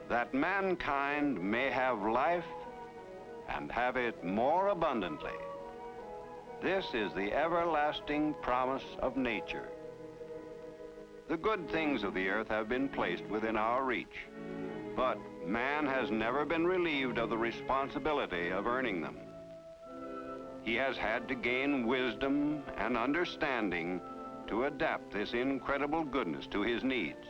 that mankind may have life and have it more abundantly. This is the everlasting promise of nature. The good things of the earth have been placed within our reach, but man has never been relieved of the responsibility of earning them. He has had to gain wisdom and understanding to adapt this incredible goodness to his needs.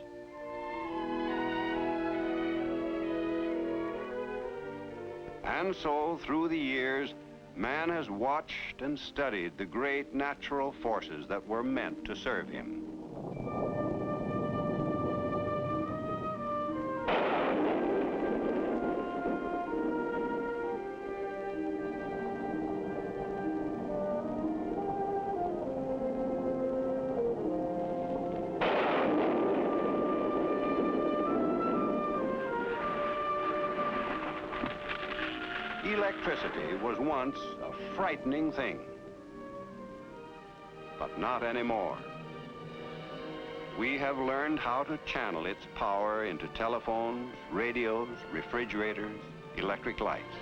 And so, through the years, man has watched and studied the great natural forces that were meant to serve him. Electricity was once a frightening thing, but not anymore. We have learned how to channel its power into telephones, radios, refrigerators, electric lights.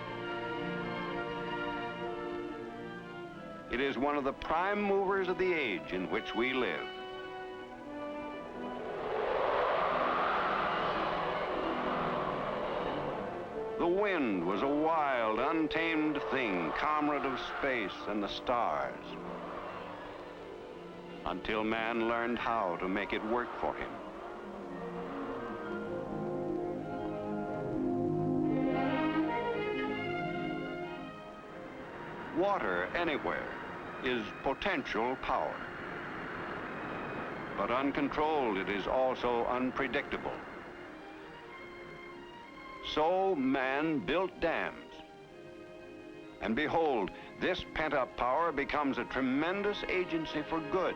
It is one of the prime movers of the age in which we live. The wind was a wild, untamed thing, comrade of space and the stars, until man learned how to make it work for him. Water anywhere is potential power, but uncontrolled it is also unpredictable. So man built dams. And behold, this pent-up power becomes a tremendous agency for good.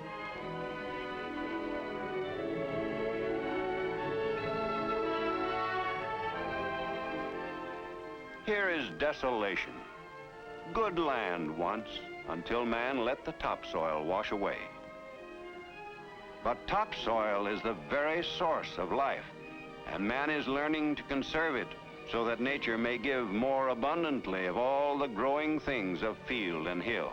Here is desolation. Good land once, until man let the topsoil wash away. But topsoil is the very source of life, and man is learning to conserve it so that nature may give more abundantly of all the growing things of field and hill.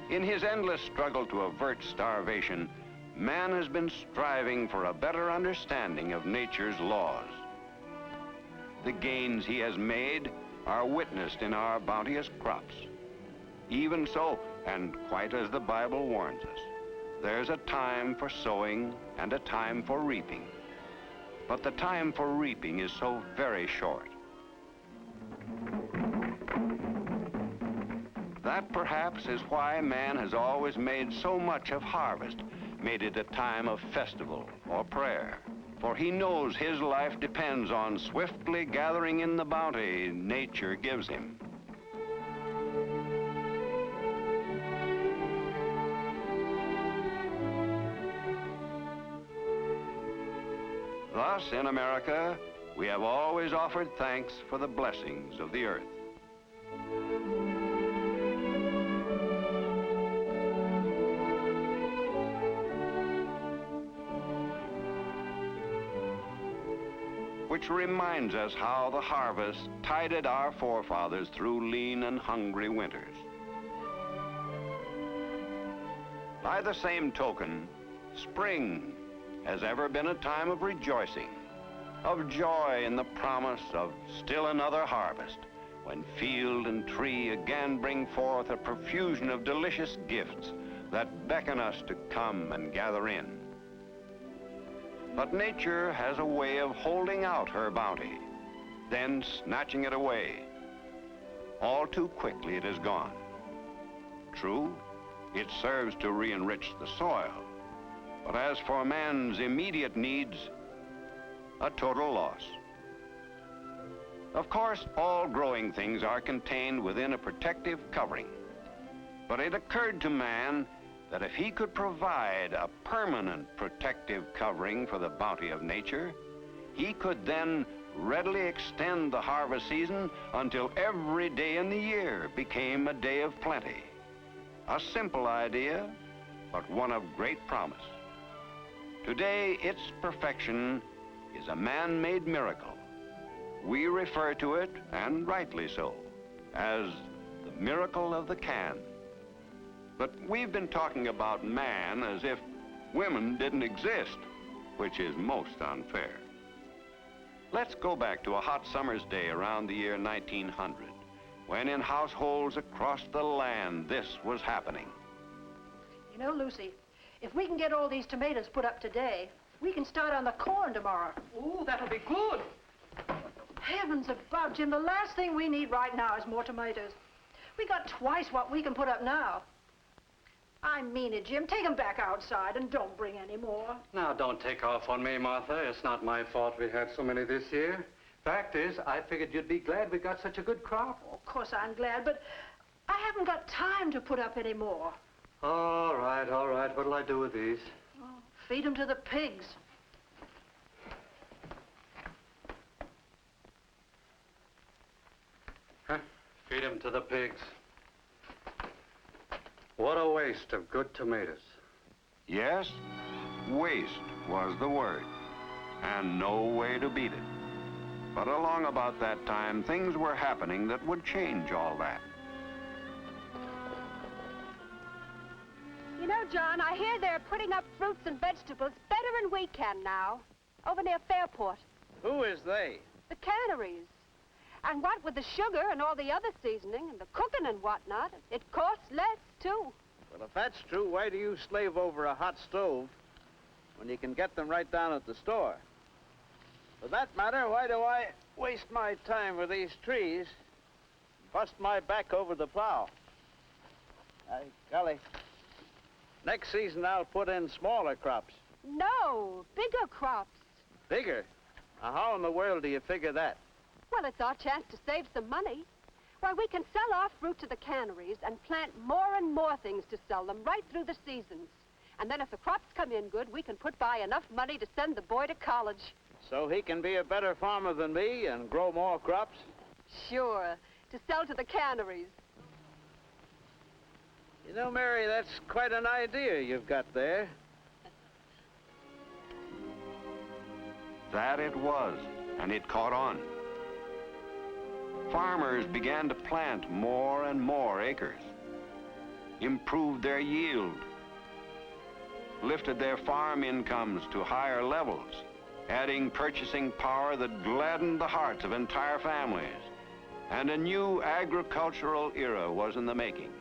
In his endless struggle to avert starvation, man has been striving for a better understanding of nature's laws. The gains he has made are witnessed in our bounteous crops. Even so, and quite as the Bible warns us, there's a time for sowing and a time for reaping. But the time for reaping is so very short. That perhaps is why man has always made so much of harvest, made it a time of festival or prayer. For he knows his life depends on swiftly gathering in the bounty nature gives him. Thus, in America, we have always offered thanks for the blessings of the earth. Which reminds us how the harvest tided our forefathers through lean and hungry winters. By the same token, spring has ever been a time of rejoicing, of joy in the promise of still another harvest, when field and tree again bring forth a profusion of delicious gifts that beckon us to come and gather in. But nature has a way of holding out her bounty, then snatching it away. All too quickly it is gone. True, it serves to re-enrich the soil, but as for man's immediate needs, a total loss. Of course, all growing things are contained within a protective covering, but it occurred to man that if he could provide a permanent protective covering for the bounty of nature, he could then readily extend the harvest season until every day in the year became a day of plenty. A simple idea, but one of great promise. Today, its perfection is a man-made miracle. We refer to it, and rightly so, as the miracle of the can. But we've been talking about man as if women didn't exist, which is most unfair. Let's go back to a hot summer's day around the year 1900, when in households across the land this was happening. You know, Lucy, if we can get all these tomatoes put up today, we can start on the corn tomorrow. Ooh, that'll be good. Heavens above, Jim, the last thing we need right now is more tomatoes. We got twice what we can put up now. I mean it, Jim. Take them back outside and don't bring any more. Now, don't take off on me, Martha. It's not my fault we had so many this year. Fact is, I figured you'd be glad we got such a good crop. Oh, of course I'm glad, but I haven't got time to put up any more. All right, all right. What'll I do with these? Oh, feed them to the pigs. Huh? Feed them to the pigs. What a waste of good tomatoes. Yes, waste was the word, and no way to beat it. But along about that time, things were happening that would change all that. You know, John, I hear they're putting up fruits and vegetables better than we can now, over near Fairport. Who is they? The canneries. And what with the sugar and all the other seasoning and the cooking and whatnot, it costs less, too. Well, if that's true, why do you slave over a hot stove when you can get them right down at the store? For that matter, why do I waste my time with these trees and bust my back over the plow? Golly, next season I'll put in smaller crops. No, bigger crops. Bigger? Now, how in the world do you figure that? Well, it's our chance to save some money. Why, we can sell our fruit to the canneries and plant more and more things to sell them right through the seasons. And then if the crops come in good, we can put by enough money to send the boy to college. So he can be a better farmer than me and grow more crops? Sure, to sell to the canneries. You know, Mary, that's quite an idea you've got there. That it was, and it caught on. Farmers began to plant more and more acres, improved their yield, lifted their farm incomes to higher levels, adding purchasing power that gladdened the hearts of entire families. And a new agricultural era was in the making,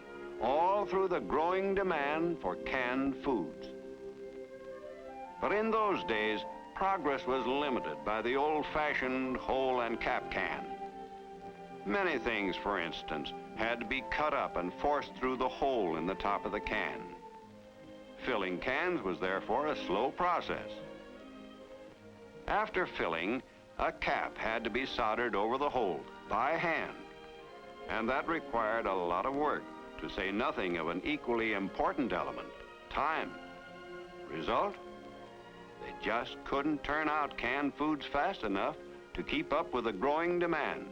all through the growing demand for canned foods. But in those days, progress was limited by the old-fashioned hole and cap can. Many things, for instance, had to be cut up and forced through the hole in the top of the can. Filling cans was therefore a slow process. After filling, a cap had to be soldered over the hole by hand, and that required a lot of work, to say nothing of an equally important element, time. Result? They just couldn't turn out canned foods fast enough to keep up with the growing demand.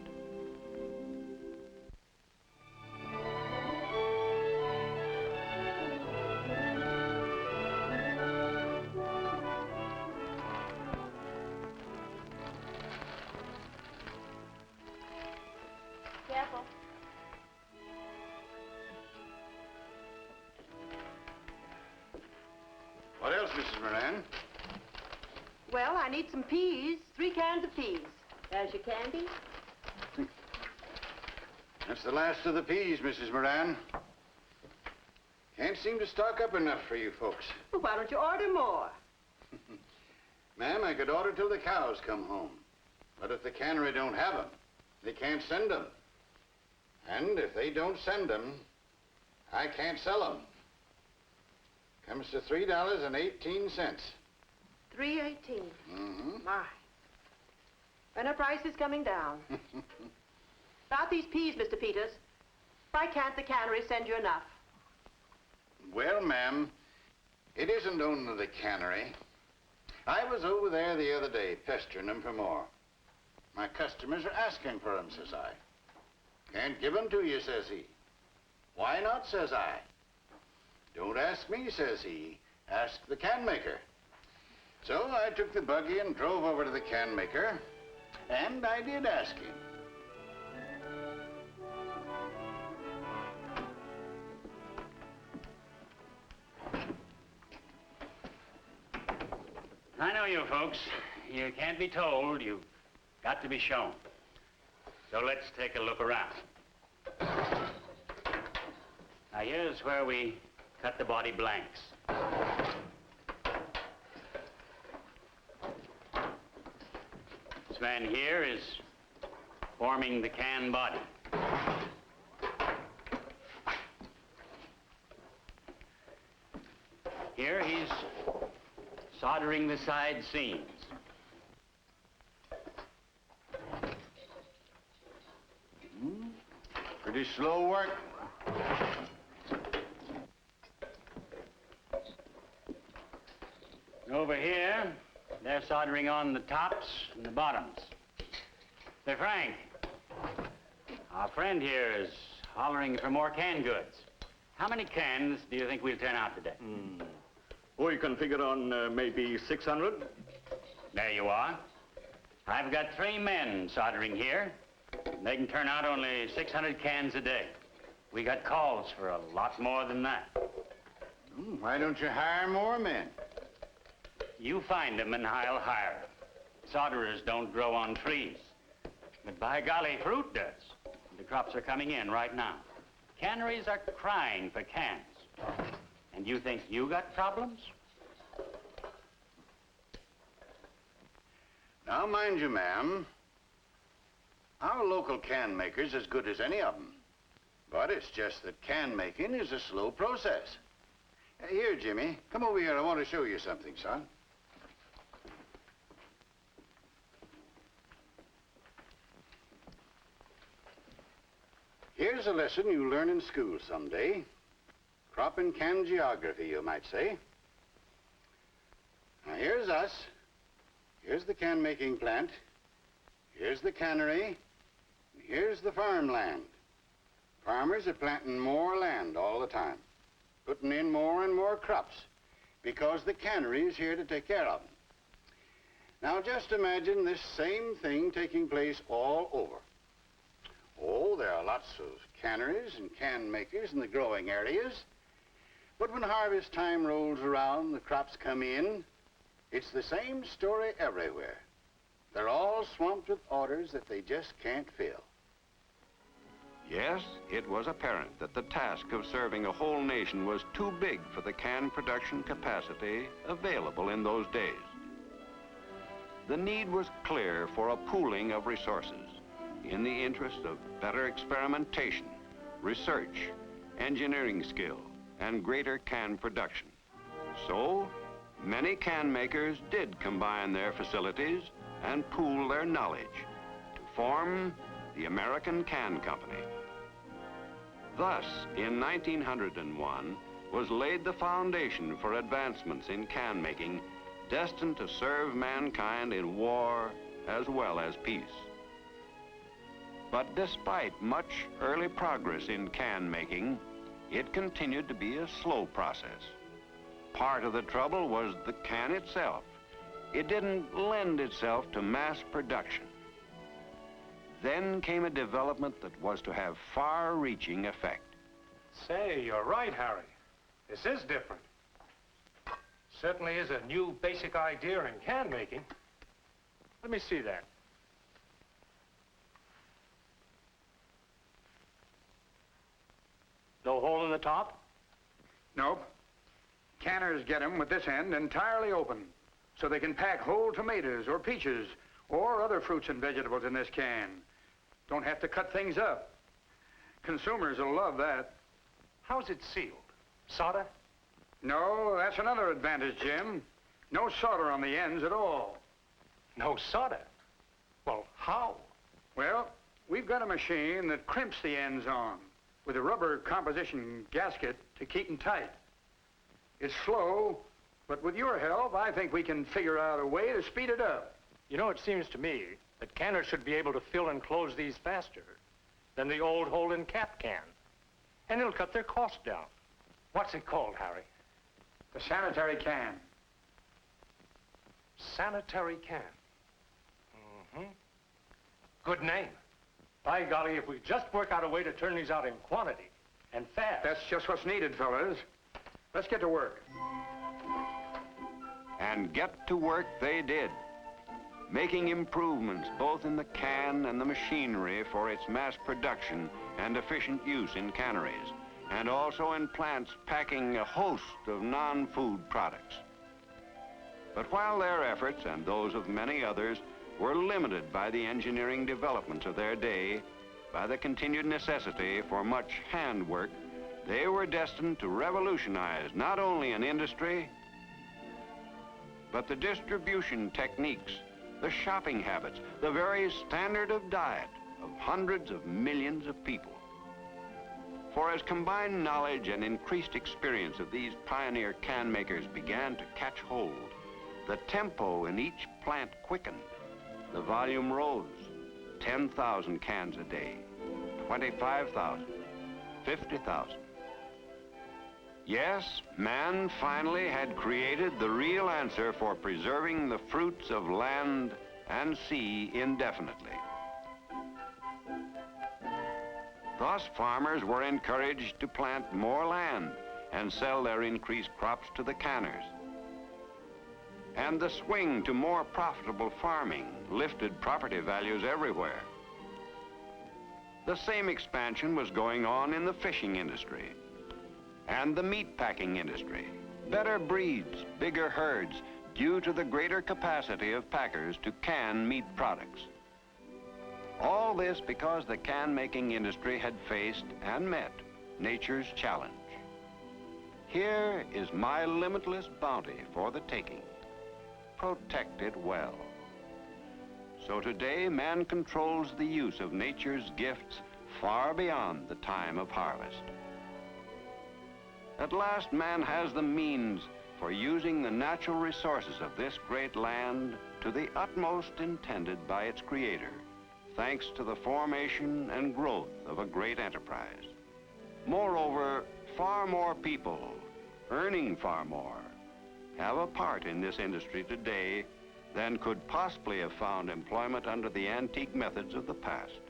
Careful. What else, Mrs. Moran? Well, I need some peas, 3 cans of peas. There's your candy. That's the last of the peas, Mrs. Moran. Can't seem to stock up enough for you folks. Well, why don't you order more? Ma'am, I could order till the cows come home. But if the cannery don't have 'em, they can't send 'em. And if they don't send 'em, I can't sell 'em. Comes to $3.18. $3.18. Mm-hmm. My. When are prices coming down? About these peas, Mr. Peters. Why can't the cannery send you enough? Well, ma'am, it isn't only the cannery. I was over there the other day pestering them for more. My customers are asking for 'em, says I. Can't give 'em to you, says he. Why not, says I. Don't ask me, says he. Ask the can maker. So I took the buggy and drove over to the can maker, and I did ask him. I know you folks. You can't be told. You've got to be shown. So let's take a look around. Now, here's where we cut the body blanks. This man here is forming the can body. Here he's soldering the side seams. Pretty slow work. Over here, they're soldering on the tops and the bottoms. Say, Frank, our friend here is hollering for more canned goods. How many cans do you think we'll turn out today? We can figure on maybe 600. There you are. I've got 3 men soldering here. They can turn out only 600 cans a day. We got calls for a lot more than that. Why don't you hire more men? You find them and I'll hire 'em. Solderers don't grow on trees. But by golly, fruit does. The crops are coming in right now. Canneries are crying for cans. And you think you got problems? Now, mind you, ma'am, our local can maker's as good as any of them. But it's just that can making is a slow process. Here, Jimmy, come over here. I want to show you something, son. Here's a lesson you learn in school someday. Crop and can geography, you might say. Now, here's us. Here's the can-making plant. Here's the cannery. Here's the farmland. Farmers are planting more land all the time, putting in more and more crops, because the cannery is here to take care of them. Now, just imagine this same thing taking place all over. Oh, there are lots of canneries and can makers in the growing areas. But when harvest time rolls around, the crops come in, it's the same story everywhere. They're all swamped with orders that they just can't fill. Yes, it was apparent that the task of serving a whole nation was too big for the can production capacity available in those days. The need was clear for a pooling of resources in the interest of better experimentation, research, engineering skill, and greater can production. So, many can makers did combine their facilities and pool their knowledge to form the American Can Company. Thus, in 1901, was laid the foundation for advancements in can making destined to serve mankind in war as well as peace. But despite much early progress in can making, it continued to be a slow process. Part of the trouble was the can itself. It didn't lend itself to mass production. Then came a development that was to have far-reaching effect. Say, you're right, Harry. This is different. Certainly is a new basic idea in can making. Let me see that. No hole in the top? Nope. Canners get them with this end entirely open, so they can pack whole tomatoes or peaches or other fruits and vegetables in this can. Don't have to cut things up. Consumers will love that. How's it sealed? Solder? No, that's another advantage, Jim. No solder on the ends at all. No solder? Well, how? Well, we've got a machine that crimps the ends on with a rubber composition gasket to keep them tight. It's slow, but with your help, I think we can figure out a way to speed it up. You know, it seems to me that canners should be able to fill and close these faster than the old hole-in-cap can. And it'll cut their cost down. What's it called, Harry? The sanitary can. sanitary can. Good name. By golly, if we just work out a way to turn these out in quantity, and fast. That's just what's needed, fellas. Let's get to work. And get to work they did, making improvements both in the can and the machinery for its mass production and efficient use in canneries, and also in plants packing a host of non-food products. But while their efforts and those of many others were limited by the engineering developments of their day, by the continued necessity for much handwork, they were destined to revolutionize not only an industry, but the distribution techniques, the shopping habits, the very standard of diet of hundreds of millions of people. For as combined knowledge and increased experience of these pioneer can makers began to catch hold, the tempo in each plant quickened. The volume rose, 10,000 cans a day, 25,000, 50,000. Yes, man finally had created the real answer for preserving the fruits of land and sea indefinitely. Thus, farmers were encouraged to plant more land and sell their increased crops to the canners. And the swing to more profitable farming lifted property values everywhere. The same expansion was going on in the fishing industry and the meat packing industry. Better breeds, bigger herds, due to the greater capacity of packers to can meat products. All this because the can-making industry had faced and met nature's challenge. Here is my limitless bounty for the taking. Protect it well. So today, man controls the use of nature's gifts far beyond the time of harvest. At last, man has the means for using the natural resources of this great land to the utmost intended by its creator, thanks to the formation and growth of a great enterprise. Moreover, far more people, earning far more, have a part in this industry today than could possibly have found employment under the antique methods of the past.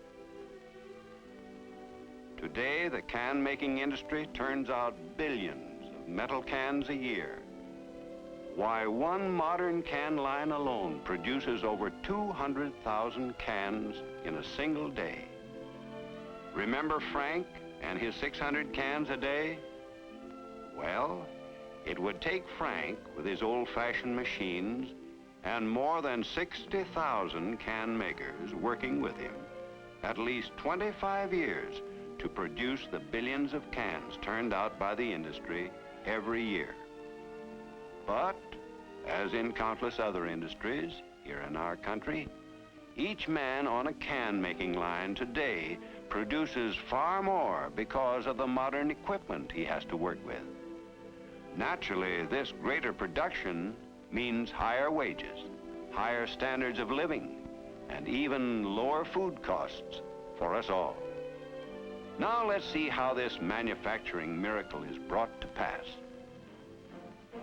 Today, the can-making industry turns out billions of metal cans a year. Why, one modern can line alone produces over 200,000 cans in a single day. Remember Frank and his 600 cans a day? Well, it would take Frank, with his old-fashioned machines, and more than 60,000 can makers working with him, at least 25 years to produce the billions of cans turned out by the industry every year. But, as in countless other industries here in our country, each man on a can-making line today produces far more because of the modern equipment he has to work with. Naturally, this greater production means higher wages, higher standards of living, and even lower food costs for us all. Now let's see how this manufacturing miracle is brought to pass.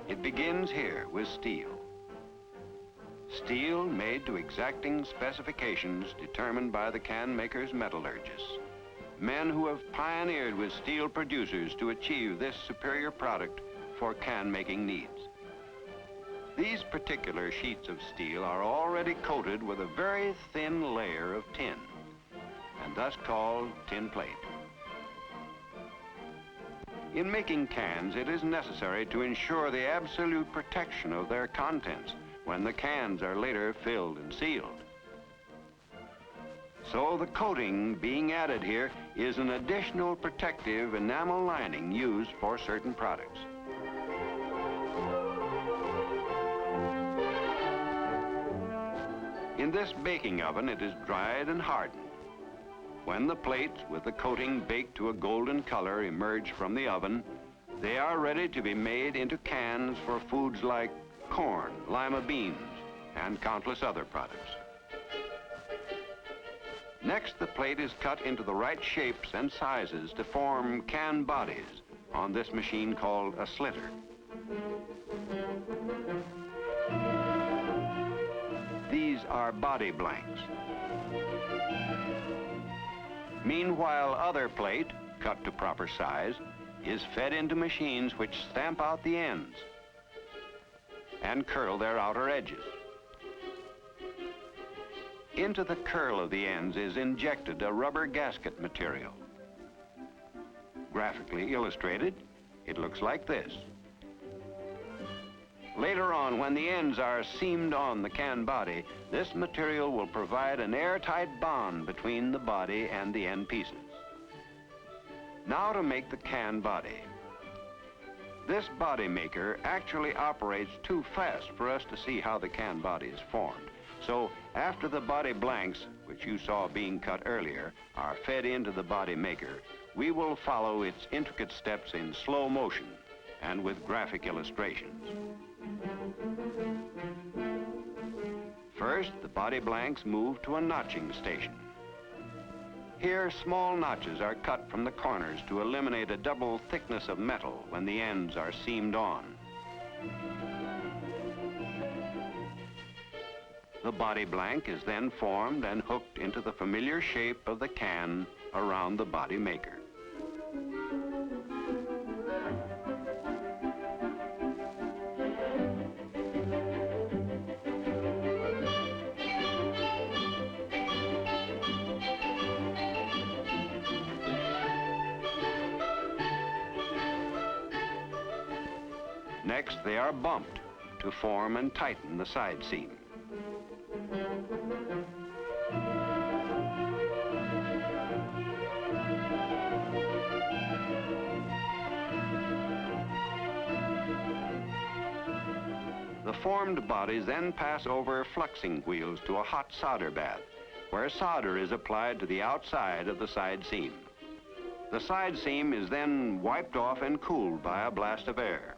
It begins here with steel. Steel made to exacting specifications determined by the can makers' metallurgists, men who have pioneered with steel producers to achieve this superior product for can-making needs. These particular sheets of steel are already coated with a very thin layer of tin, and thus called tin plate. In making cans, it is necessary to ensure the absolute protection of their contents when the cans are later filled and sealed. So the coating being added here is an additional protective enamel lining used for certain products. In this baking oven, it is dried and hardened. When the plates with the coating baked to a golden color emerge from the oven, they are ready to be made into cans for foods like corn, lima beans, and countless other products. Next, the plate is cut into the right shapes and sizes to form can bodies on this machine called a slitter. are body blanks. Meanwhile, other plate, cut to proper size, is fed into machines which stamp out the ends and curl their outer edges. Into the curl of the ends is injected a rubber gasket material. Graphically illustrated, it looks like this. Later on, when the ends are seamed on the can body, this material will provide an airtight bond between the body and the end pieces. Now to make the can body. This body maker actually operates too fast for us to see how the can body is formed. So after the body blanks, which you saw being cut earlier, are fed into the body maker, we will follow its intricate steps in slow motion and with graphic illustrations. First, the body blanks move to a notching station. Here, small notches are cut from the corners to eliminate a double thickness of metal when the ends are seamed on. The body blank is then formed and hooked into the familiar shape of the can around the body maker. Next, they are bumped to form and tighten the side seam. The formed bodies then pass over fluxing wheels to a hot solder bath, where solder is applied to the outside of the side seam. The side seam is then wiped off and cooled by a blast of air.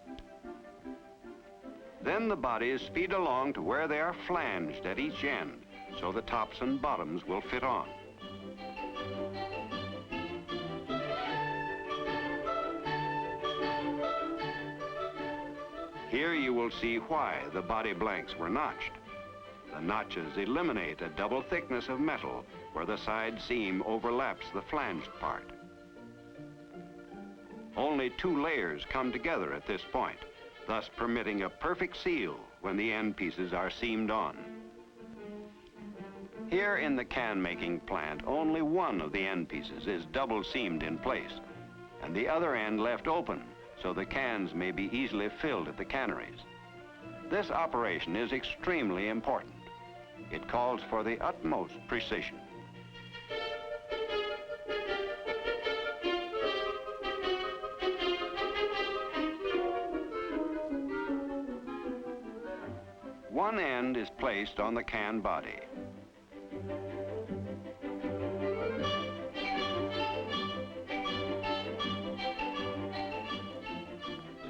Then the bodies speed along to where they are flanged at each end, so the tops and bottoms will fit on. Here you will see why the body blanks were notched. The notches eliminate a double thickness of metal where the side seam overlaps the flanged part. Only 2 layers come together at this point, thus permitting a perfect seal when the end pieces are seamed on. Here in the can-making plant, only one of the end pieces is double seamed in place, and the other end left open so the cans may be easily filled at the canneries. This operation is extremely important. It calls for the utmost precision. One end is placed on the can body.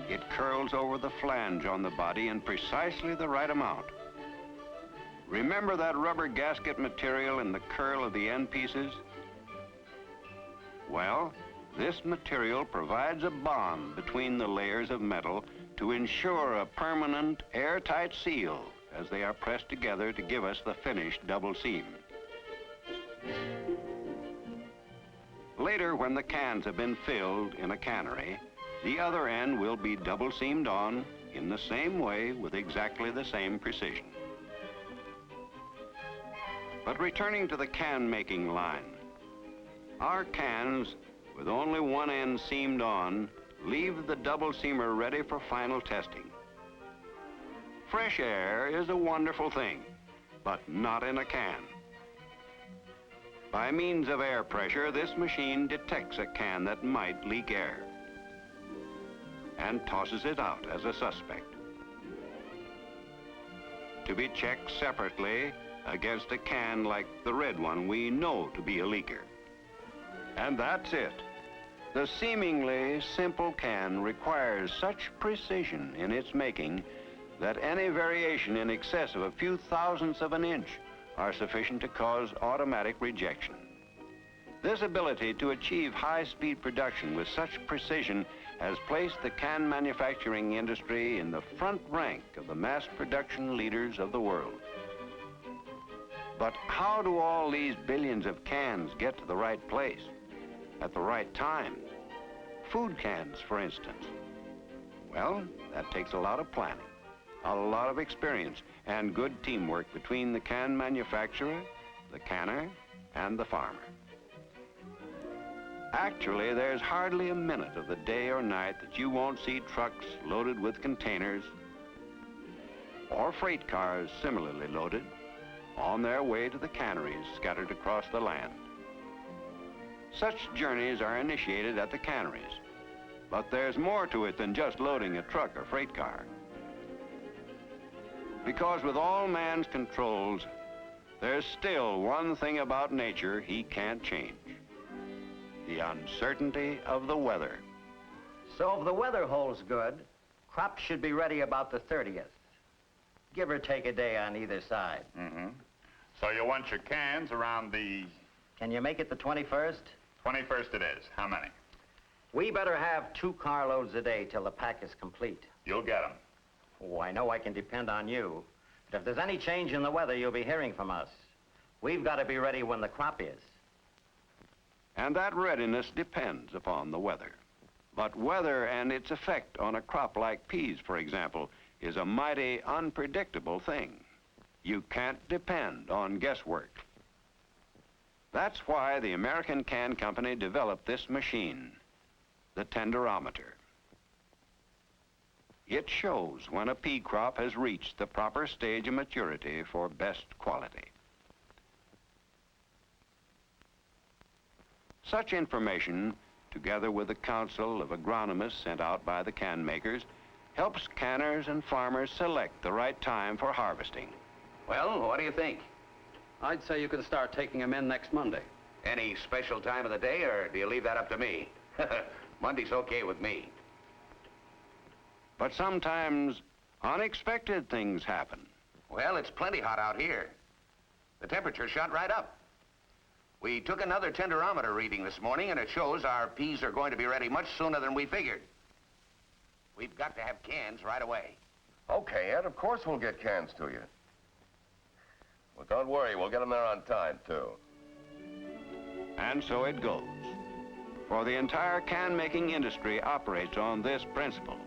It curls over the flange on the body in precisely the right amount. Remember that rubber gasket material in the curl of the end pieces? Well, this material provides a bond between the layers of metal to ensure a permanent, airtight seal as they are pressed together to give us the finished double seam. Later, when the cans have been filled in a cannery, the other end will be double seamed on in the same way with exactly the same precision. But returning to the can-making line, our cans, with only one end seamed on, leave the double seamer ready for final testing. Fresh air is a wonderful thing, but not in a can. By means of air pressure, this machine detects a can that might leak air and tosses it out as a suspect, to be checked separately against a can like the red one we know to be a leaker. And that's it. The seemingly simple can requires such precision in its making that any variation in excess of a few thousandths of an inch are sufficient to cause automatic rejection. This ability to achieve high-speed production with such precision has placed the can manufacturing industry in the front rank of the mass production leaders of the world. But how do all these billions of cans get to the right place at the right time? Food cans, for instance. Well, that takes a lot of planning, a lot of experience, and good teamwork between the can manufacturer, the canner, and the farmer. Actually, there's hardly a minute of the day or night that you won't see trucks loaded with containers or freight cars similarly loaded on their way to the canneries scattered across the land. Such journeys are initiated at the canneries, but there's more to it than just loading a truck or freight car. Because with all man's controls, there's still one thing about nature he can't change: the uncertainty of the weather. So if the weather holds good, crops should be ready about the 30th. Give or take a day on either side. Mm-hmm. So you want your cans around the... Can you make it the 21st? 21st it is. How many? We better have 2 carloads a day till the pack is complete. You'll get them. Oh, I know I can depend on you. But if there's any change in the weather, you'll be hearing from us. We've got to be ready when the crop is. And that readiness depends upon the weather. But weather and its effect on a crop like peas, for example, is a mighty unpredictable thing. You can't depend on guesswork. That's why the American Can Company developed this machine, the tenderometer. It shows when a pea crop has reached the proper stage of maturity for best quality. Such information, together with the counsel of agronomists sent out by the can makers, helps canners and farmers select the right time for harvesting. Well, what do you think? I'd say you can start taking them in next Monday. Any special time of the day, or do you leave that up to me? Monday's okay with me. But sometimes unexpected things happen. Well, it's plenty hot out here. The temperature shot right up. We took another tenderometer reading this morning, and it shows our peas are going to be ready much sooner than we figured. We've got to have cans right away. Okay, Ed, of course we'll get cans to you. Well, don't worry, we'll get them there on time, too. And so it goes. For the entire can-making industry operates on this principle: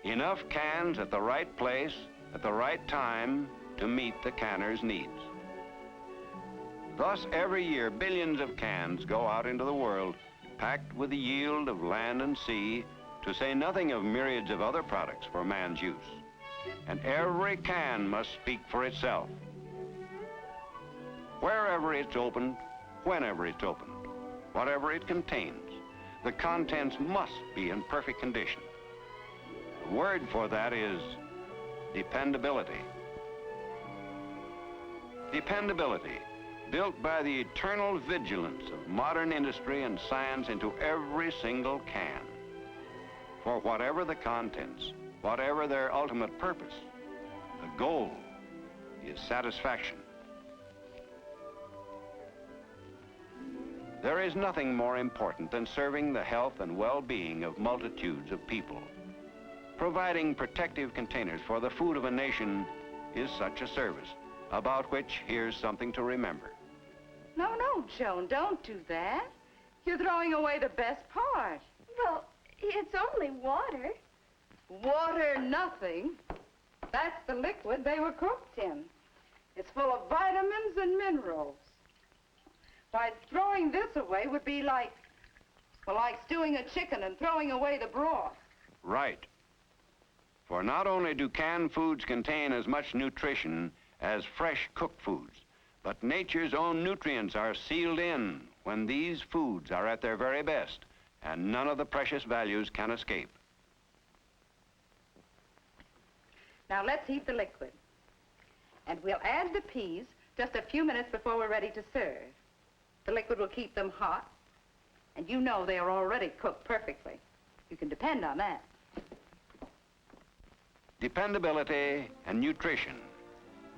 enough cans at the right place, at the right time, to meet the canner's needs. Thus, every year, billions of cans go out into the world, packed with the yield of land and sea, to say nothing of myriads of other products for man's use. And every can must speak for itself. Wherever it's opened, whenever it's opened, whatever it contains, the contents must be in perfect condition. The word for that is dependability. Dependability, built by the eternal vigilance of modern industry and science into every single can. For whatever the contents, whatever their ultimate purpose, the goal is satisfaction. There is nothing more important than serving the health and well-being of multitudes of people. Providing protective containers for the food of a nation is such a service, about which here's something to remember. No, no, Joan, don't do that. You're throwing away the best part. Well, it's only water. Water, nothing. That's the liquid they were cooked in. It's full of vitamins and minerals. Why, throwing this away would be like, well, like stewing a chicken and throwing away the broth. Right. For not only do canned foods contain as much nutrition as fresh cooked foods, but nature's own nutrients are sealed in when these foods are at their very best, and none of the precious values can escape. Now let's heat the liquid. And we'll add the peas just a few minutes before we're ready to serve. The liquid will keep them hot, and you know they are already cooked perfectly. You can depend on that. Dependability and nutrition.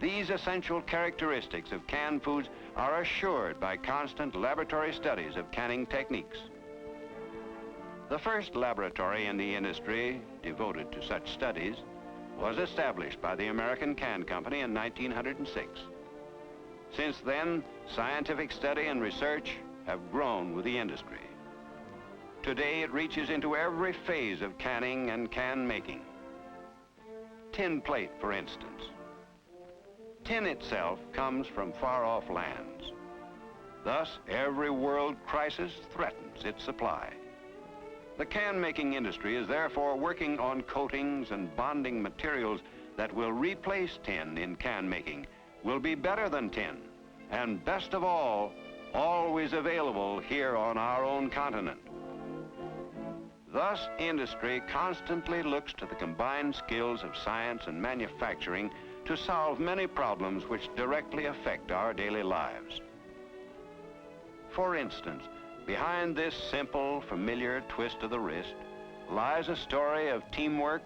These essential characteristics of canned foods are assured by constant laboratory studies of canning techniques. The first laboratory in the industry devoted to such studies was established by the American Can Company in 1906. Since then, scientific study and research have grown with the industry. Today, it reaches into every phase of canning and can making. Tin plate, for instance. Tin itself comes from far-off lands. Thus, every world crisis threatens its supply. The can-making industry is therefore working on coatings and bonding materials that will replace tin in can making, will be better than tin, and best of all, always available here on our own continent. Thus, industry constantly looks to the combined skills of science and manufacturing to solve many problems which directly affect our daily lives. For instance, behind this simple, familiar twist of the wrist lies a story of teamwork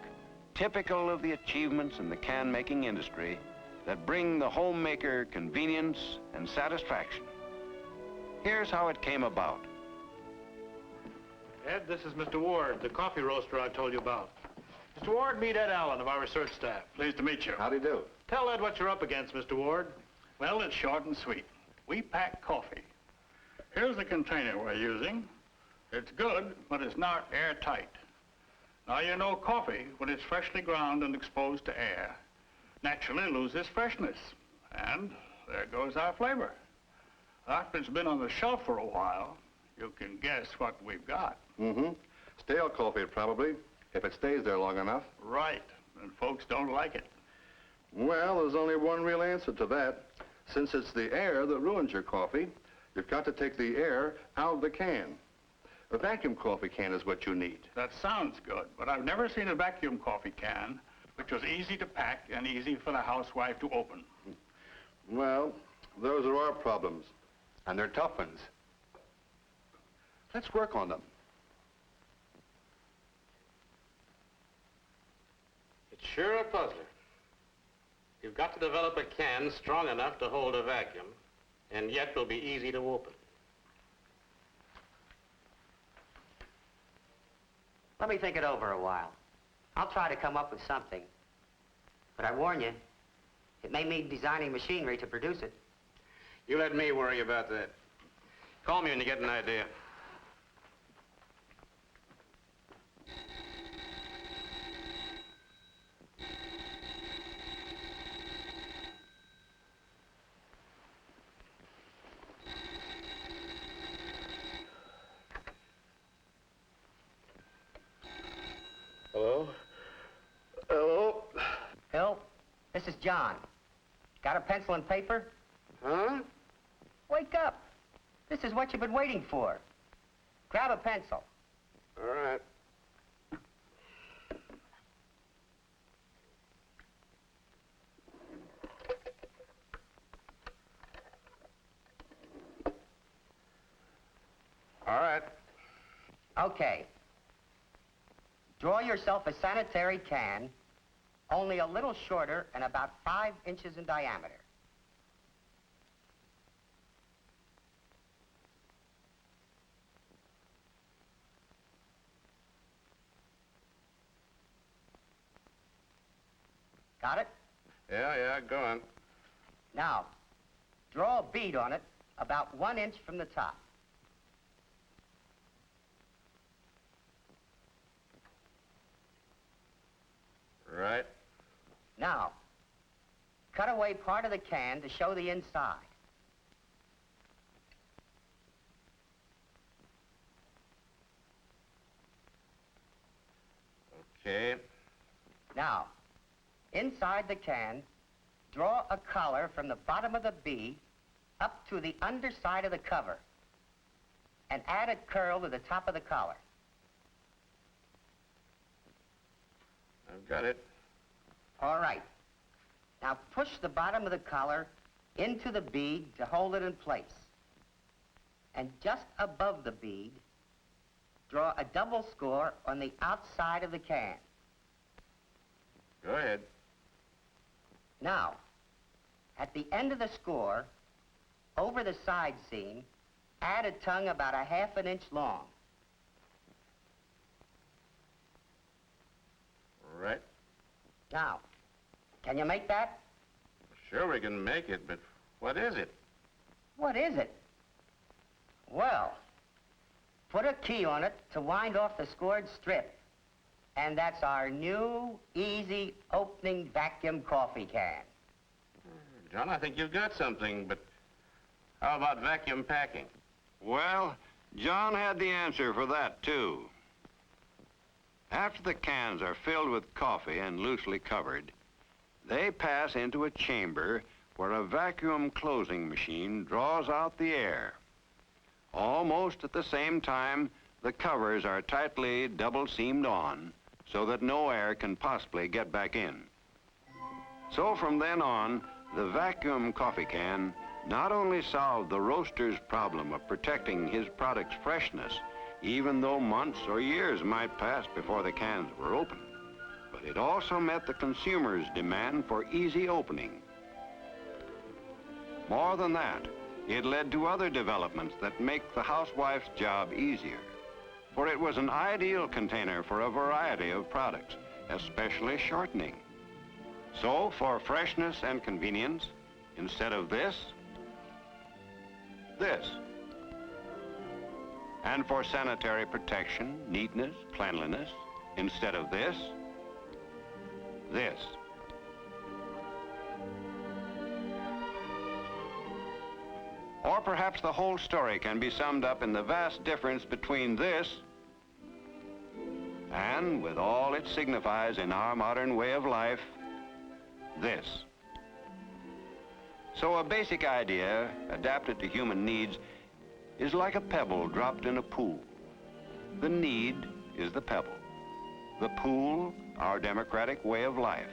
typical of the achievements in the can-making industry that bring the homemaker convenience and satisfaction. Here's how it came about. Ed, this is Mr. Ward, the coffee roaster I told you about. Mr. Ward, meet Ed Allen of our research staff. Pleased to meet you. Howdy do. Tell Ed what you're up against, Mr. Ward. Well, it's short and sweet. We pack coffee. Here's the container we're using. It's good, but it's not airtight. Now, you know coffee, when it's freshly ground and exposed to air, naturally loses freshness. And there goes our flavor. After it's been on the shelf for a while, you can guess what we've got. Mm-hmm. Stale coffee, probably, if it stays there long enough. Right, and folks don't like it. Well, there's only one real answer to that. Since it's the air that ruins your coffee, you've got to take the air out of the can. A vacuum coffee can is what you need. That sounds good, but I've never seen a vacuum coffee can which was easy to pack and easy for the housewife to open. Well, those are our problems. And they're tough ones. Let's work on them. It's sure a puzzler. You've got to develop a can strong enough to hold a vacuum, and yet will be easy to open. Let me think it over a while. I'll try to come up with something. But I warn you, it may mean designing machinery to produce it. You let me worry about that. Call me when you get an idea. Hello? Hello? Phil, this is John. Got a pencil and paper? Huh? Wake up. This is what you've been waiting for. Grab a pencil. All right. All right. Okay. Draw yourself a sanitary can, only a little shorter and about 5 inches in diameter. Got it? Yeah, go on. Now, draw a bead on it about 1 inch from the top. Right. Now, cut away part of the can to show the inside. Okay. Now, inside the can, draw a collar from the bottom of the bead up to the underside of the cover and add a curl to the top of the collar. I've got it. All right. Now push the bottom of the collar into the bead to hold it in place. And just above the bead, draw a double score on the outside of the can. Go ahead. Now, at the end of the score, over the side seam, add a tongue about a ½ inch long. Right. Now, can you make that? Sure we can make it, but what is it? What is it? Well, put a key on it to wind off the scored strip. And that's our new, easy opening vacuum coffee can. John, I think you've got something, but how about vacuum packing? Well, John had the answer for that, too. After the cans are filled with coffee and loosely covered, they pass into a chamber where a vacuum closing machine draws out the air. Almost at the same time, the covers are tightly double-seamed on so that no air can possibly get back in. So from then on, the vacuum coffee can not only solved the roaster's problem of protecting his product's freshness, even though months or years might pass before the cans were opened, but it also met the consumer's demand for easy opening. More than that, it led to other developments that make the housewife's job easier, for it was an ideal container for a variety of products, especially shortening. So, for freshness and convenience, instead of this. And for sanitary protection, neatness, cleanliness, instead of this. Or perhaps the whole story can be summed up in the vast difference between this and, with all it signifies in our modern way of life, this. So a basic idea, adapted to human needs, is like a pebble dropped in a pool. The need is the pebble. The pool, our democratic way of life.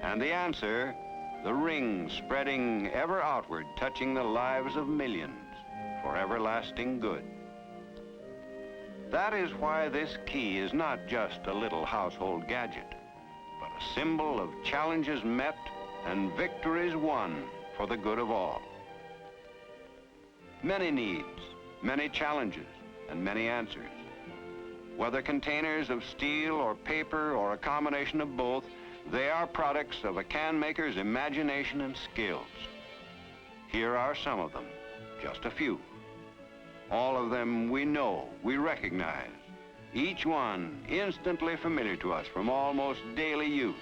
And the answer, the ring spreading ever outward, touching the lives of millions for everlasting good. That is why this key is not just a little household gadget, but a symbol of challenges met and victories won for the good of all. Many needs, many challenges, and many answers. Whether containers of steel or paper or a combination of both, they are products of a can maker's imagination and skills. Here are some of them, just a few. All of them we know, we recognize, each one instantly familiar to us from almost daily use.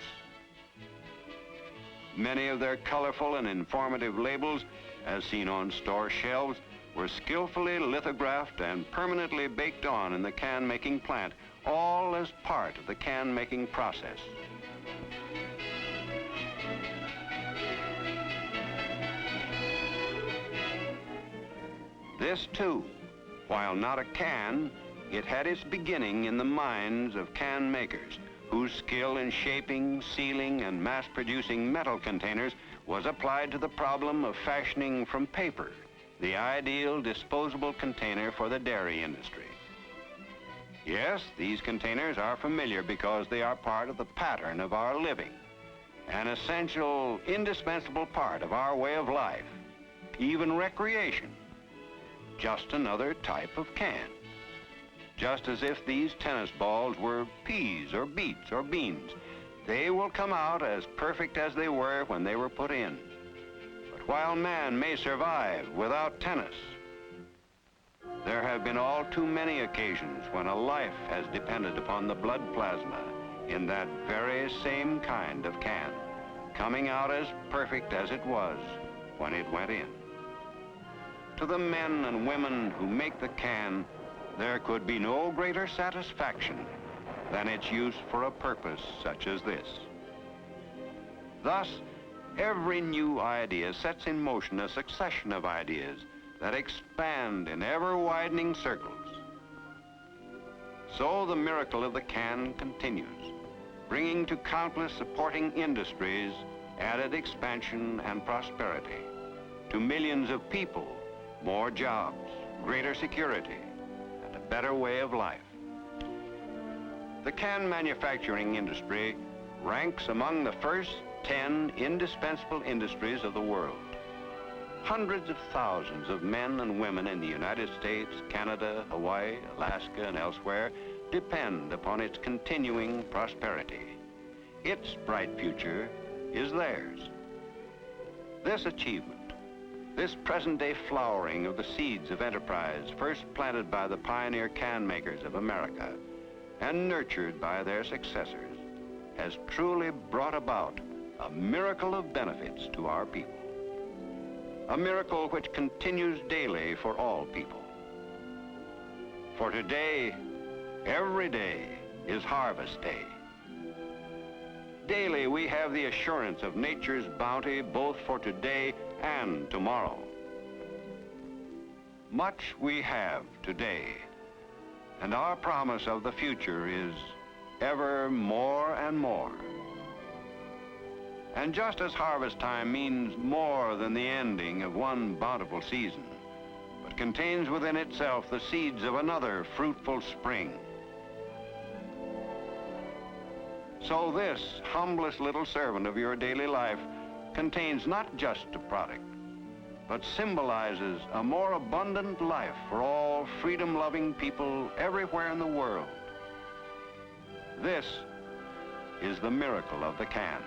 Many of their colorful and informative labels, as seen on store shelves, were skillfully lithographed and permanently baked on in the can-making plant, all as part of the can-making process. This, too, while not a can, it had its beginning in the minds of can makers, whose skill in shaping, sealing, and mass-producing metal containers was applied to the problem of fashioning from paper the ideal disposable container for the dairy industry. Yes, these containers are familiar because they are part of the pattern of our living, an essential, indispensable part of our way of life, even recreation. Just another type of can. Just as if these tennis balls were peas or beets or beans, they will come out as perfect as they were when they were put in. But while man may survive without tennis, there have been all too many occasions when a life has depended upon the blood plasma in that very same kind of can, coming out as perfect as it was when it went in. To the men and women who make the can, there could be no greater satisfaction than its use for a purpose such as this. Thus, every new idea sets in motion a succession of ideas that expand in ever-widening circles. So the miracle of the can continues, bringing to countless supporting industries added expansion and prosperity, to millions of people more jobs, greater security, and a better way of life. The can manufacturing industry ranks among the first 10 indispensable industries of the world. Hundreds of thousands of men and women in the United States, Canada, Hawaii, Alaska, and elsewhere depend upon its continuing prosperity. Its bright future is theirs. This achievement, This present-day flowering of the seeds of enterprise first planted by the pioneer can makers of America and nurtured by their successors has truly brought about a miracle of benefits to our people. A miracle which continues daily for all people. For today, every day is harvest day. Daily we have the assurance of nature's bounty both for today and tomorrow. Much we have today, and our promise of the future is ever more and more. And just as harvest time means more than the ending of one bountiful season, but contains within itself the seeds of another fruitful spring, so this humblest little servant of your daily life contains not just a product, but symbolizes a more abundant life for all freedom-loving people everywhere in the world. This is the miracle of the can.